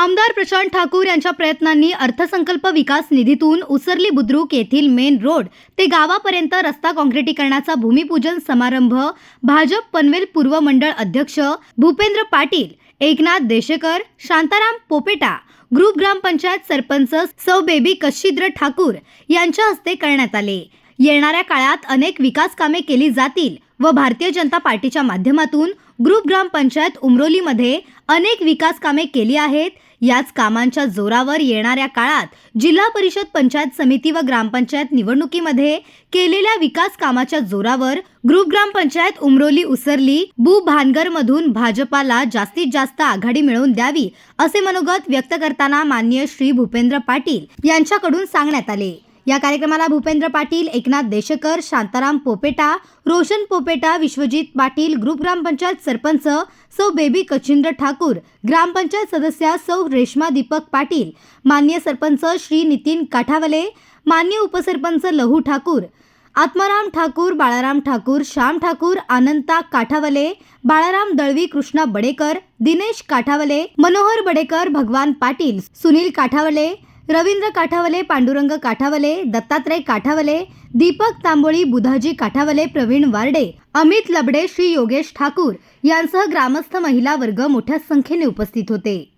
आमदार प्रशांत ठाकूर यांच्या प्रयत्नांनी अर्थसंकल्प विकास निधीतून उसरली बुद्रुक येथील मेन रोड ते गावापर्यंत रस्ता काँक्रिटीकरणाचा भूमिपूजन समारंभ भाजप पनवेल पूर्व मंडळ अध्यक्ष भूपेंद्र पाटील, एकनाथ देशेकर, शांताराम पोपेटा, ग्रुप ग्रामपंचायत सरपंच सौ बेबी कशिद्र ठाकूर यांच्या हस्ते करण्यात आले। येणाऱ्या काळात अनेक विकास कामे केली जातील व भारतीय जनता पार्टीच्या माध्यमातून ग्रुप ग्रामपंचायत उमरोलीमध्ये अनेक विकास कामे केली आहेत। याच कामांच्या जोरावर येणाऱ्या काळात जिल्हा परिषद, पंचायत समिती व ग्रामपंचायत निवडणुकीमध्ये केलेल्या विकास कामाच्या जोरावर ग्रुप ग्रामपंचायत उमरोली उसरली भानगर मधून भाजपाला जास्तीत जास्त आघाडी मिळवून द्यावी असे मनोगत व्यक्त करताना माननीय श्री भूपेंद्र पाटील यांच्याकडून सांगण्यात आले। या कार्यक्रमाला भूपेंद्र पाटील, एकनाथ देशेकर, शांताराम पोपेटा, रोशन पोपेटा, विश्वजित पाटील, ग्रुप ग्रामपंचायत सरपंच सौ बेबी कचिंद्र ठाकूर, ग्रामपंचायत सदस्या सौ रेश्मा दीपक पाटील, माननीय सरपंच श्री नितीन काठावले, माननीय उपसरपंच लहू ठाकूर, आत्माराम ठाकूर, बाळाराम ठाकूर, श्याम ठाकूर, अनंता काठावले, बाळाराम दळवी, कृष्णा बडेकर, दिनेश काठावले, मनोहर बडेकर, भगवान पाटील, सुनील काठावले, रवींद्र काठावले, पांडुरंग काठावले, दत्तात्रय काठावले, दीपक तांबोळी, बुधाजी काठावले, प्रवीण वार्डे, अमित लबडे, श्री योगेश ठाकूर यांसह ग्रामस्थ महिला वर्ग मोठ्या संख्येने उपस्थित होते।